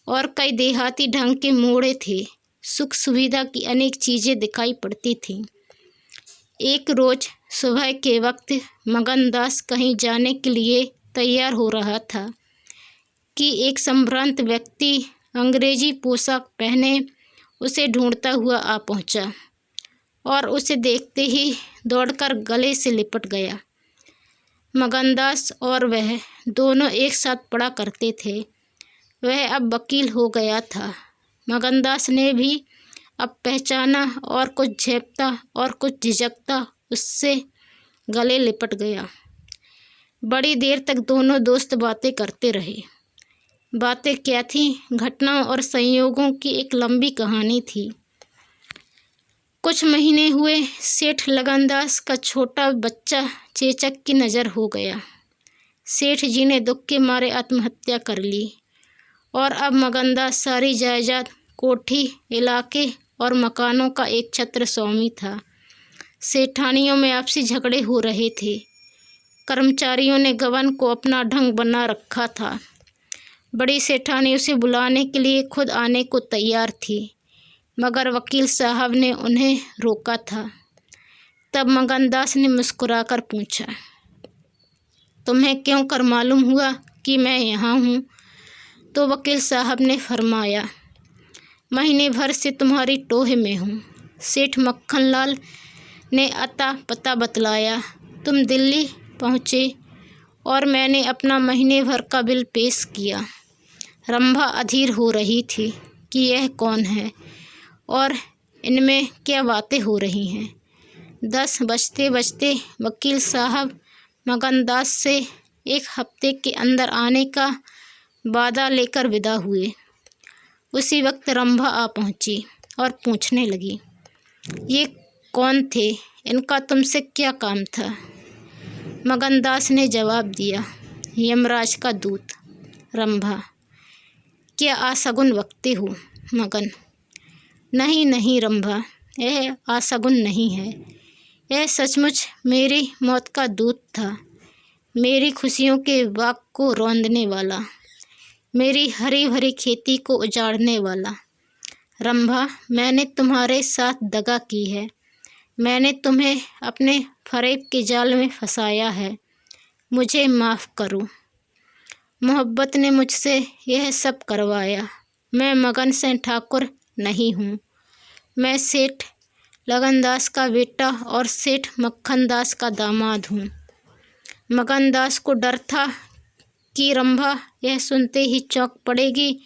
A: और कई देहाती ढंग के मोड़े थे। सुख सुविधा की अनेक चीज़ें दिखाई पड़ती थीं। एक रोज़ सुबह के वक्त मगनदास कहीं जाने के लिए तैयार हो रहा था कि एक संभ्रांत व्यक्ति अंग्रेजी पोशाक पहने उसे ढूंढता हुआ आ पहुंचा और उसे देखते ही दौड़कर गले से लिपट गया। मगनदास और वह दोनों एक साथ पढ़ा करते थे। वह अब वकील हो गया था। मगनदास ने भी अब पहचाना और कुछ झेपता और कुछ झिझकता उससे गले लिपट गया। बड़ी देर तक दोनों दोस्त बातें करते रहे। बातें क्या थीं? घटनाओं और संयोगों की एक लंबी कहानी थी। कुछ महीने हुए सेठ लगनदास का छोटा बच्चा चेचक की नज़र हो गया। सेठ जी ने दुख के मारे आत्महत्या कर ली और अब मगनदास सारी जायदाद, कोठी, इलाके और मकानों का एक छत्र स्वामी था। सेठानियों में आपसी झगड़े हो रहे थे। कर्मचारियों ने गबन को अपना ढंग बना रखा था। बड़ी सेठानी उसे बुलाने के लिए खुद आने को तैयार थी, मगर वकील साहब ने उन्हें रोका था। तब मगनदास ने मुस्कुराकर पूछा, तुम्हें क्यों कर मालूम हुआ कि मैं यहाँ हूँ? तो वकील साहब ने फरमाया, महीने भर से तुम्हारी टोह में हूँ। सेठ मक्खनलाल ने अता पता बतलाया। तुम दिल्ली पहुँचे और मैंने अपना महीने भर का बिल पेश किया। रंभा अधीर हो रही थी कि यह कौन है और इनमें क्या बातें हो रही हैं। 10 बजते बजते वकील साहब मगनदास से 1 हफ्ते के अंदर आने का वादा लेकर विदा हुए। उसी वक्त रंभा आ पहुंची और पूछने लगी, ये कौन थे? इनका तुमसे क्या काम था? मगनदास ने जवाब दिया, यमराज का दूत। रंभा, क्या आशगुन वक्ते हो? मगन, नहीं नहीं रंभा, यह आशगुन नहीं है। यह सचमुच मेरी मौत का दूत था, मेरी खुशियों के बाग को रौंदने वाला, मेरी हरी भरी खेती को उजाड़ने वाला। रंभा, मैंने तुम्हारे साथ दगा की है। मैंने तुम्हें अपने फरेब के जाल में फंसाया है। मुझे माफ़ करो। मोहब्बत ने मुझसे यह सब करवाया। मैं मगन सिंह ठाकुर नहीं हूँ। मैं सेठ लगनदास का बेटा और सेठ मक्खनदास का दामाद हूँ। मगनदास को डर था कि रंभा यह सुनते ही चौंक पड़ेगी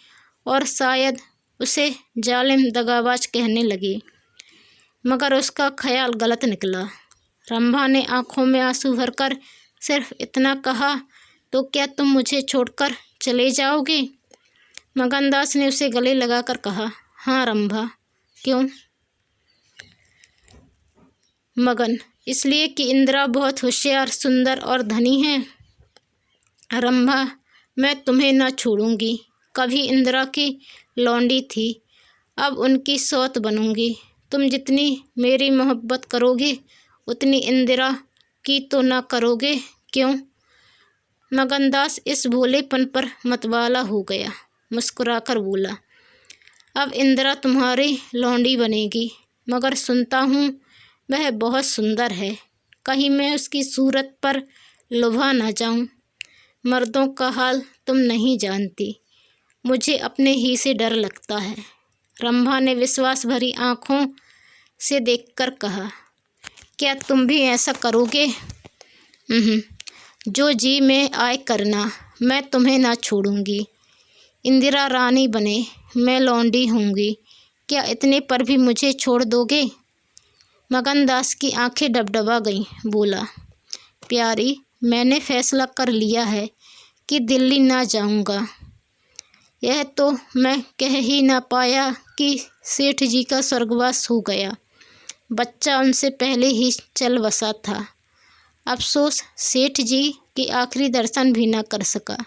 A: और शायद उसे जालिम दगाबाज कहने लगे, मगर उसका ख्याल गलत निकला। रंभा ने आंखों में आंसू भरकर सिर्फ इतना कहा, तो क्या तुम मुझे छोड़कर चले जाओगे? मगनदास ने उसे गले लगाकर कहा, हाँ रंभा। क्यों? मगन, इसलिए कि इंदिरा बहुत होशियार, सुंदर और धनी है। रंभा, मैं तुम्हें न छोड़ूंगी। कभी इंदिरा की लौंडी थी, अब उनकी सौत बनूंगी। तुम जितनी मेरी मोहब्बत करोगे उतनी इंदिरा की तो न करोगे, क्यों? मगनदास इस भोलेपन पर मतवाला हो गया। मुस्कुराकर बोला, अब इंदिरा तुम्हारी लौंडी बनेगी। मगर सुनता हूँ वह बहुत सुंदर है, कहीं मैं उसकी सूरत पर लुभा न जाऊँ। मर्दों का हाल तुम नहीं जानती, मुझे अपने ही से डर लगता है। रंभा ने विश्वास भरी आँखों से देखकर कहा, क्या तुम भी ऐसा करोगे? जो जी में आए करना, मैं तुम्हें ना छोड़ूंगी। इंदिरा रानी बने मैं लौंडी होंगी, क्या इतने पर भी मुझे छोड़ दोगे? मगनदास की आंखें डबडबा गईं। बोला, प्यारी, मैंने फैसला कर लिया है कि दिल्ली ना जाऊंगा। यह तो मैं कह ही ना पाया कि सेठ जी का स्वर्गवास हो गया। बच्चा उनसे पहले ही चल बसा था। अफसोस सेठ जी के आखिरी दर्शन भी ना कर सका।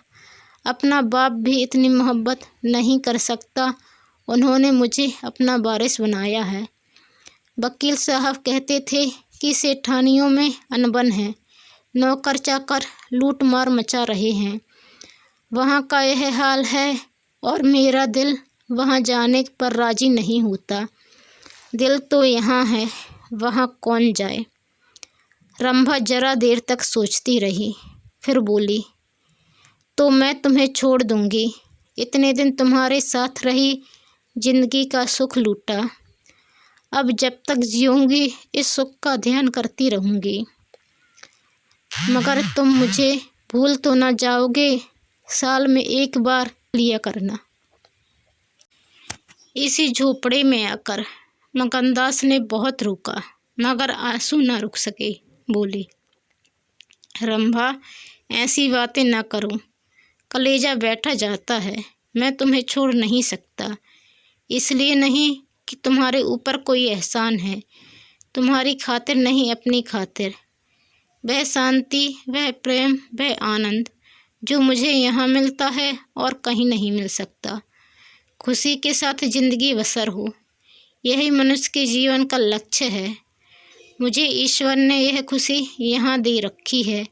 A: अपना बाप भी इतनी मोहब्बत नहीं कर सकता। उन्होंने मुझे अपना वारिस बनाया है। वकील साहब कहते थे कि सेठानियों में अनबन है, नौकर चाकर लूट मार मचा रहे हैं। वहाँ का यह हाल है और मेरा दिल वहाँ जाने पर राजी नहीं होता। दिल तो यहाँ है, वहाँ कौन जाए? रंभा जरा देर तक सोचती रही, फिर बोली, तो मैं तुम्हें छोड़ दूंगी। इतने दिन तुम्हारे साथ रही, जिंदगी का सुख लूटा। अब जब तक जीऊँगी इस सुख का ध्यान करती रहूँगी। मगर तुम मुझे भूल तो ना जाओगे? साल में एक बार लिया करना। इसी झोपड़े में आकर मगनदास ने बहुत रोका, मगर आंसू न रुक सके। बोली, रंभा, ऐसी बातें ना करो, कलेजा बैठा जाता है। मैं तुम्हें छोड़ नहीं सकता। इसलिए नहीं कि तुम्हारे ऊपर कोई एहसान है, तुम्हारी खातिर नहीं, अपनी खातिर। वह शांति, वह प्रेम, वह आनंद जो मुझे यहाँ मिलता है और कहीं नहीं मिल सकता। खुशी के साथ जिंदगी बसर हो, यही मनुष्य के जीवन का लक्ष्य है। मुझे ईश्वर ने यह खुशी यहाँ दे रखी है,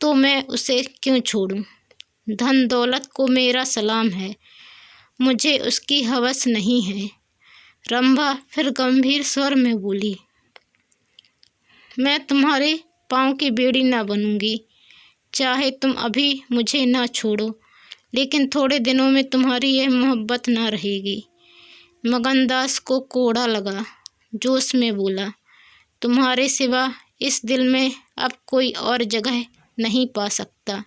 A: तो मैं उसे क्यों छोड़ूं? धन दौलत को मेरा सलाम है, मुझे उसकी हवस नहीं है। रंभा फिर गंभीर स्वर में बोली, मैं तुम्हारे पाँव की बेड़ी ना बनूंगी। चाहे तुम अभी मुझे ना छोड़ो, लेकिन थोड़े दिनों में तुम्हारी यह मोहब्बत ना रहेगी। मगनदास को कोड़ा लगा, जोश में बोला, तुम्हारे सिवा इस दिल में अब कोई और जगह नहीं पा सकता।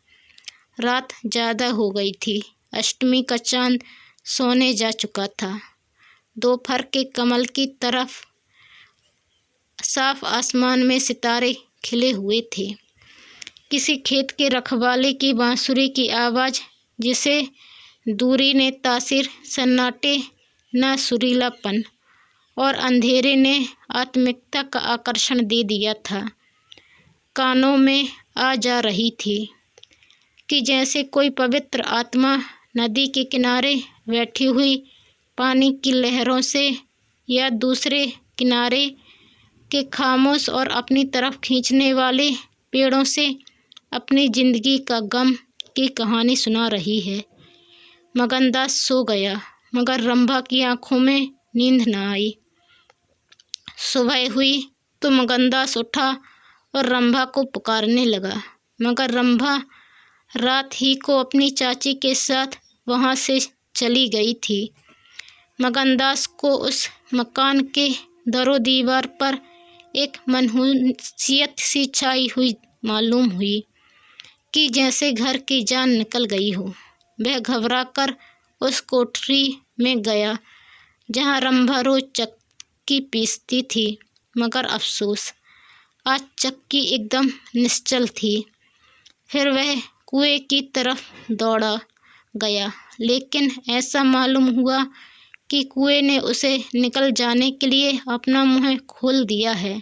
A: रात ज़्यादा हो गई थी। अष्टमी का चांद सोने जा चुका था। दोपहर के कमल की तरफ साफ आसमान में सितारे खिले हुए थे। किसी खेत के रखवाले की बांसुरी की आवाज़, जिसे दूरी ने तासीर, सन्नाटे न सुरीलापन और अंधेरे ने आत्मिकता का आकर्षण दे दिया था, कानों में आ जा रही थी कि जैसे कोई पवित्र आत्मा नदी के किनारे बैठी हुई पानी की लहरों से या दूसरे किनारे के खामोश और अपनी तरफ खींचने वाले पेड़ों से अपनी जिंदगी का गम की कहानी सुना रही है। मगनदास सो गया, मगर रंभा की आंखों में नींद न आई। सुबह हुई तो मगनदास उठा और रंभा को पुकारने लगा, मगर रंभा रात ही को अपनी चाची के साथ वहाँ से चली गई थी। मगनदास को उस मकान के दरो दीवार पर एक मनहूसियत सी छाई हुई मालूम हुई कि जैसे घर की जान निकल गई हो। वह घबराकर उस कोठरी में गया जहाँ रंभा रोज चक्की पीसती थी, मगर अफसोस आज चक्की एकदम निश्चल थी। फिर वह कुएं की तरफ दौड़ा गया, लेकिन ऐसा मालूम हुआ कि कुएं ने उसे निकल जाने के लिए अपना मुँह खोल दिया है।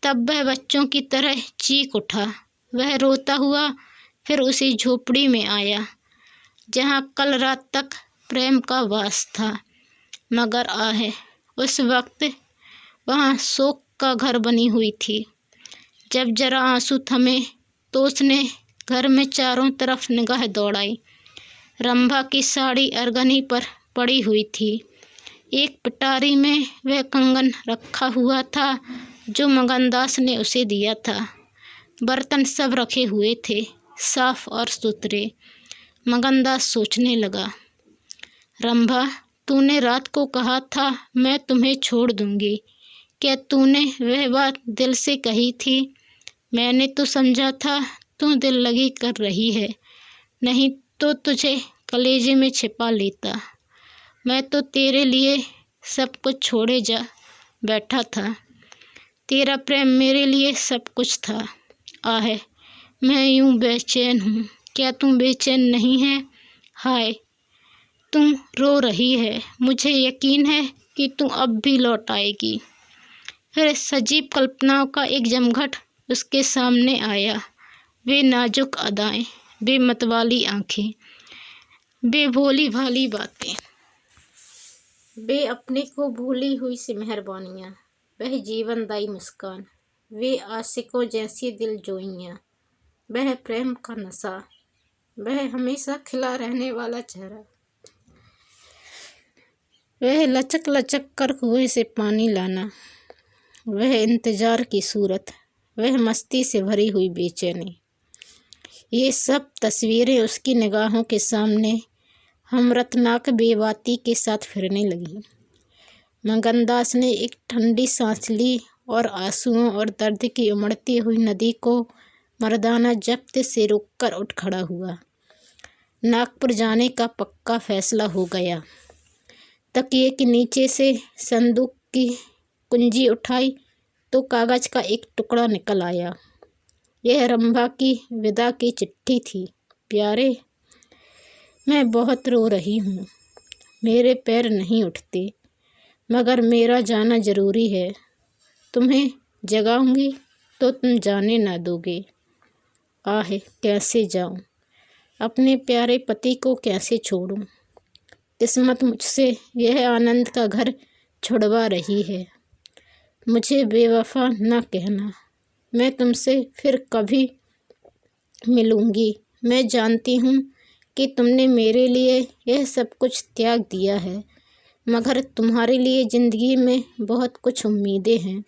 A: तब वह बच्चों की तरह चीख उठा। वह रोता हुआ फिर उसी झोपड़ी में आया जहाँ कल रात तक प्रेम का वास था, मगर आहे उस वक्त वहाँ शोक का घर बनी हुई थी। जब जरा आंसू थमे तो उसने घर में चारों तरफ निगाह दौड़ाई। रंभा की साड़ी अरगनी पर पड़ी हुई थी। एक पिटारी में वह कंगन रखा हुआ था जो मगनदास ने उसे दिया था। बर्तन सब रखे हुए थे, साफ और सुथरे। मगनदास सोचने लगा, रंभा, तूने रात को कहा था मैं तुम्हें छोड़ दूंगी। क्या तूने वह बात दिल से कही थी? मैंने तो समझा था तू दिल लगी कर रही है, नहीं तो तुझे कलेजे में छिपा लेता। मैं तो तेरे लिए सब कुछ छोड़े जा बैठा था। तेरा प्रेम मेरे लिए सब कुछ था। आह, मैं यूं बेचैन हूँ। क्या तू बेचैन नहीं है? हाय, तुम रो रही है। मुझे यकीन है कि तू अब भी लौट आएगी। फिर सजीव कल्पनाओं का एक जमघट उसके सामने आया। वे नाजुक अदाएं, वे मतवाली आंखें, वे भोली भाली बातें, वे अपने को भूली हुई सी मेहरबानियाँ, वह जीवनदायी मुस्कान, वे आशिकों जैसी दिलजोइयाँ, वह प्रेम का नशा, वह हमेशा खिला रहने वाला चेहरा, वह लचक लचक कर कुएं से पानी लाना, वह इंतजार की सूरत, वह मस्ती से भरी हुई बेचैनी। ये सब तस्वीरें उसकी निगाहों के सामने हमरतनाक बेबाती के साथ फिरने लगीं। मगनदास ने एक ठंडी सांस ली और आंसुओं और दर्द की उमड़ती हुई नदी को मर्दाना जब्त से रोककर उठ खड़ा हुआ। नागपुर जाने का पक्का फैसला हो गया। तकिए के नीचे से संदूक की कुंजी उठाई तो कागज का एक टुकड़ा निकल आया। यह रंभा की विदा की चिट्ठी थी। प्यारे, मैं बहुत रो रही हूँ। मेरे पैर नहीं उठते, मगर मेरा जाना जरूरी है। तुम्हें जगाऊंगी तो तुम जाने ना दोगे। आह, कैसे जाऊं? अपने प्यारे पति को कैसे छोड़ूं? किस्मत मुझसे यह आनंद का घर छुड़वा रही है। मुझे बेवफा न कहना। मैं तुमसे फिर कभी मिलूंगी। मैं जानती हूँ कि तुमने मेरे लिए यह सब कुछ त्याग दिया है, मगर तुम्हारे लिए ज़िंदगी में बहुत कुछ उम्मीदें हैं।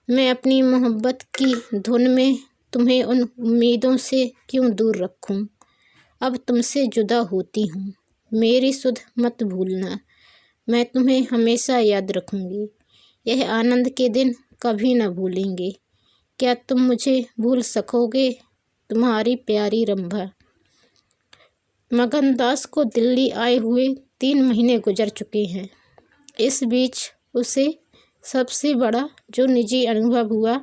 A: मैं अपनी मोहब्बत की धुन में तुम्हें उन उम्मीदों से क्यों दूर रखूं? अब तुमसे जुदा होती हूँ। मेरी सुध मत भूलना। मैं तुम्हें हमेशा याद रखूंगी। यह आनंद के दिन कभी न भूलेंगे। क्या तुम मुझे भूल सकोगे? तुम्हारी प्यारी रंभा। मगनदास को दिल्ली आए हुए 3 महीने गुजर चुके हैं। इस बीच उसे सबसे बड़ा जो निजी अनुभव हुआ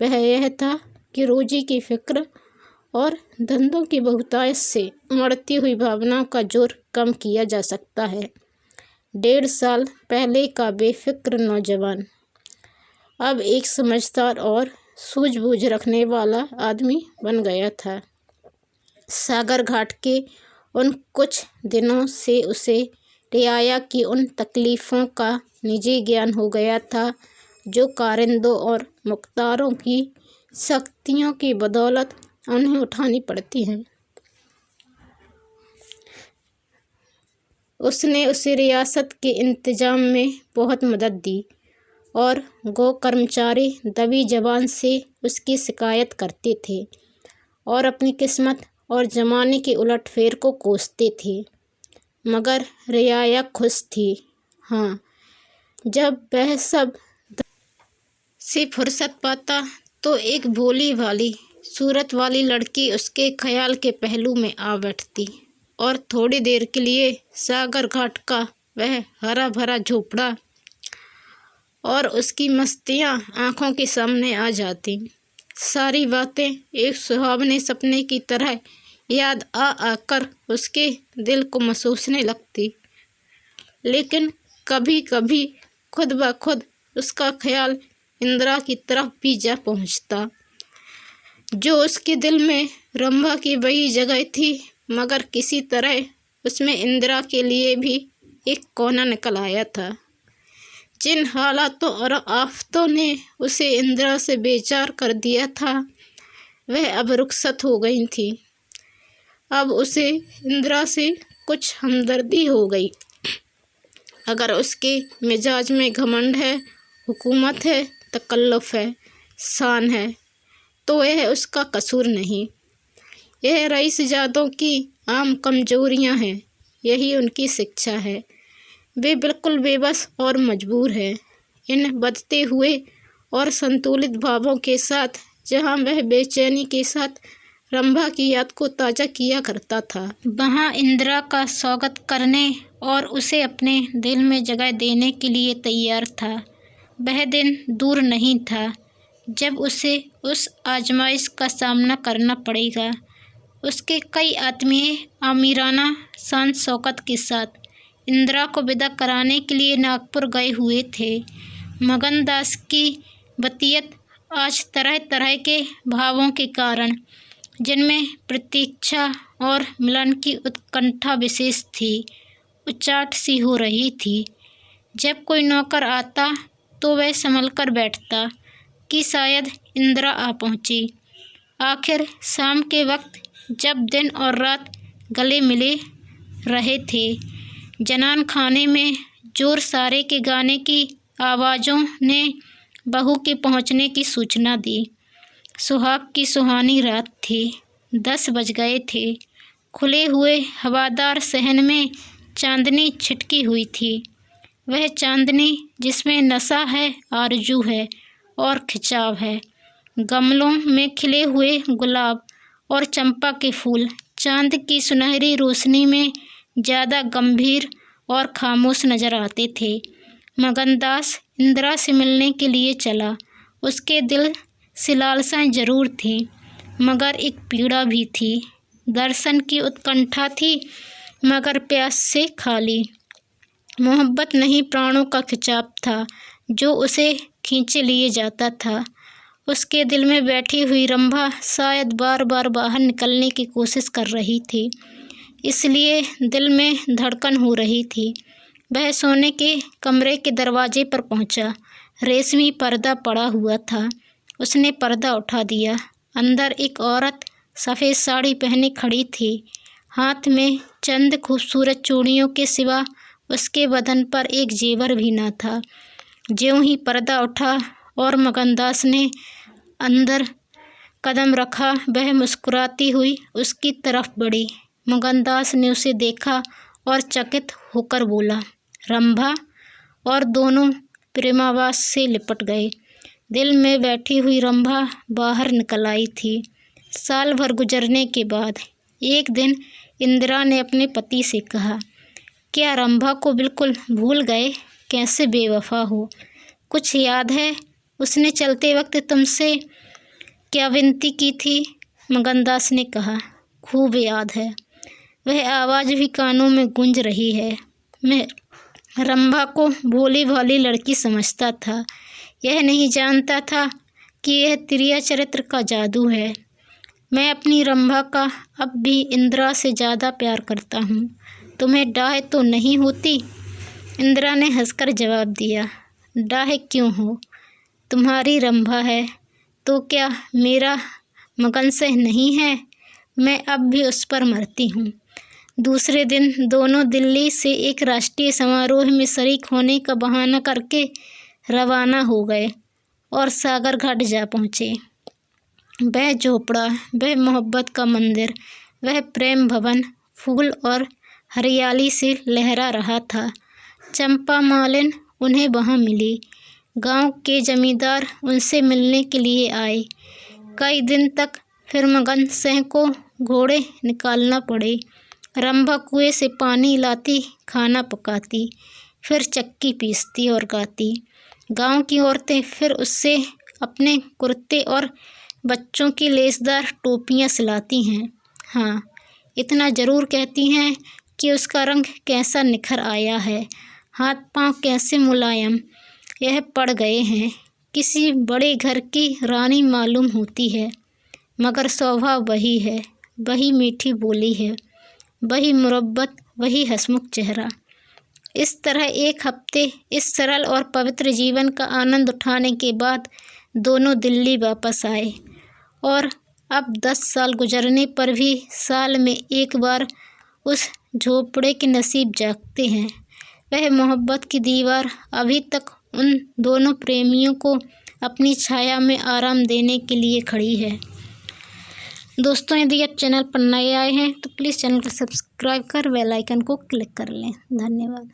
A: वह यह था कि रोजी की फिक्र और धंधों की बहुतायत से उमड़ती हुई भावनाओं का जोर कम किया जा सकता है। 1.5 साल पहले का बेफिक्र नौजवान अब एक समझदार और सूझबूझ रखने वाला आदमी बन गया था। सागर घाट के उन कुछ दिनों से उसे रियाया की उन तकलीफ़ों का निजी ज्ञान हो गया था जो कारिंदों और मुख्तारों की सख्तियों की बदौलत उन्हें उठानी पड़ती हैं। उसने उसे रियासत के इंतजाम में बहुत मदद दी और गो कर्मचारी दबी जबान से उसकी शिकायत करते थे और अपनी किस्मत और ज़माने की उलटफेर को कोसते थे। मगर रियाया खुश थी। हाँ, जब वह सब से फुर्सत पाता तो एक भोली भाली सूरत वाली लड़की उसके ख्याल के पहलू में आ बैठती और थोड़ी देर के लिए सागर घाट का वह हरा भरा झोपड़ा और उसकी मस्तियाँ आँखों के सामने आ जाती। सारी बातें एक सुहावने सपने की तरह याद आकर उसके दिल को महसूसने लगती। लेकिन कभी कभी खुद ब खुद उसका ख्याल इंदिरा की तरफ भी जा पहुँचता, जो उसके दिल में रंभा की वही जगह थी, मगर किसी तरह उसमें इंदिरा के लिए भी एक कोना निकल आया था। जिन हालातों और आफतों ने उसे इंदिरा से बेचार कर दिया था वह अब रुखसत हो गई थी। अब उसे इंदिरा से कुछ हमदर्दी हो गई। अगर उसके मिजाज में घमंड है, हुकूमत है, तकल्लुफ़ है, शान है, तो यह उसका कसूर नहीं। यह रईसजादों की आम कमजोरियां हैं, यही उनकी शिक्षा है। वे बिल्कुल बेबस और मजबूर हैं। इन बदते हुए और संतुलित भावों के साथ जहाँ वह बेचैनी के साथ रंभा की याद को ताज़ा किया करता था, वहाँ इंदिरा का स्वागत करने और उसे अपने दिल में जगह देने के लिए तैयार था। वह दिन दूर नहीं था जब उसे उस आजमाइश का सामना करना पड़ेगा। उसके कई आत्मीय आमिराना शान शौकत के साथ इंदिरा को विदा कराने के लिए नागपुर गए हुए थे। मगनदास की बतियत आज तरह तरह के भावों के कारण, जिनमें प्रतीक्षा और मिलन की उत्कंठा विशेष थी, उचाट सी हो रही थी। जब कोई नौकर आता तो वह संभल कर बैठता कि शायद इंदिरा आ पहुंची। आखिर शाम के वक्त जब दिन और रात गले मिले रहे थे, जनान खाने में जोर सारे के गाने की आवाज़ों ने बहू के पहुंचने की सूचना दी। सुहाग की सुहानी रात थी। 10 बज गए थे। खुले हुए हवादार सहन में चांदनी छिटकी हुई थी। वह चांदनी जिसमें नशा है, आरजू है और खिंचाव है। गमलों में खिले हुए गुलाब और चंपा के फूल चांद की सुनहरी रोशनी में ज़्यादा गंभीर और खामोश नजर आते थे। मगनदास इंदिरा से मिलने के लिए चला। उसके दिल से लालसाएं जरूर थी, मगर एक पीड़ा भी थी। दर्शन की उत्कंठा थी, मगर प्यास से खाली। मोहब्बत नहीं, प्राणों का खिंचाव था जो उसे खींचे लिए जाता था। उसके दिल में बैठी हुई रंभा शायद बार बार बाहर निकलने की कोशिश कर रही थी, इसलिए दिल में धड़कन हो रही थी। वह सोने के कमरे के दरवाजे पर पहुंचा। रेशमी पर्दा पड़ा हुआ था। उसने पर्दा उठा दिया। अंदर एक औरत सफ़ेद साड़ी पहने खड़ी थी। हाथ में चंद खूबसूरत चूड़ियों के सिवा उसके बदन पर एक जेवर भी न था। ज्यों ही पर्दा उठा और मगनदास ने अंदर कदम रखा, वह मुस्कुराती हुई उसकी तरफ बढ़ी। मगनदास ने उसे देखा और चकित होकर बोला, रंभा, और दोनों प्रेमावास से लिपट गए। दिल में बैठी हुई रंभा बाहर निकल आई थी। साल भर गुजरने के बाद एक दिन इंदिरा ने अपने पति से कहा, क्या रंभा को बिल्कुल भूल गए? कैसे बेवफा हो। कुछ याद है उसने चलते वक्त तुमसे क्या विनती की थी? मगनदास ने कहा, खूब याद है। वह आवाज़ भी कानों में गूंज रही है। मैं रंभा को भोली भाली लड़की समझता था। यह नहीं जानता था कि यह त्रिया चरित्र का जादू है। मैं अपनी रंभा का अब भी इंदिरा से ज़्यादा प्यार करता हूँ। तुम्हें डाह तो नहीं होती? इंदिरा ने हंसकर जवाब दिया, डाह क्यों हो? तुम्हारी रंभा है तो क्या मेरा मगनसह नहीं है? मैं अब भी उस पर मरती हूँ। दूसरे दिन दोनों दिल्ली से एक राष्ट्रीय समारोह में शरीक होने का बहाना करके रवाना हो गए और सागर घाट जा पहुँचे। वह झोपड़ा, वह मोहब्बत का मंदिर, वह प्रेम भवन फूल और हरियाली से लहरा रहा था। चंपा मालिन उन्हें वहाँ मिली। गांव के जमींदार उनसे मिलने के लिए आए। कई दिन तक फिर मगन सिंह को घोड़े निकालना पड़े। रंभा कुएं से पानी लाती, खाना पकाती, फिर चक्की पीसती और गाती। गांव की औरतें फिर उससे अपने कुर्ते और बच्चों की लेसदार टोपियां सिलाती हैं। हाँ, इतना ज़रूर कहती हैं कि उसका रंग कैसा निखर आया है, हाथ पांव कैसे मुलायम यह पड़ गए हैं। किसी बड़े घर की रानी मालूम होती है, मगर स्वभाव वही है, वही मीठी बोली है, वही मुरब्बत, वही हंसमुख चेहरा। इस तरह एक हफ्ते इस सरल और पवित्र जीवन का आनंद उठाने के बाद दोनों दिल्ली वापस आए। और अब 10 साल गुजरने पर भी साल में एक बार उस झोपड़े के नसीब जागते हैं। वह मोहब्बत की दीवार अभी तक उन दोनों प्रेमियों को अपनी छाया में आराम देने के लिए खड़ी है। दोस्तों, यदि आप चैनल पर नए आए हैं तो प्लीज़ चैनल को सब्सक्राइब कर बेल आइकन को क्लिक कर लें। धन्यवाद।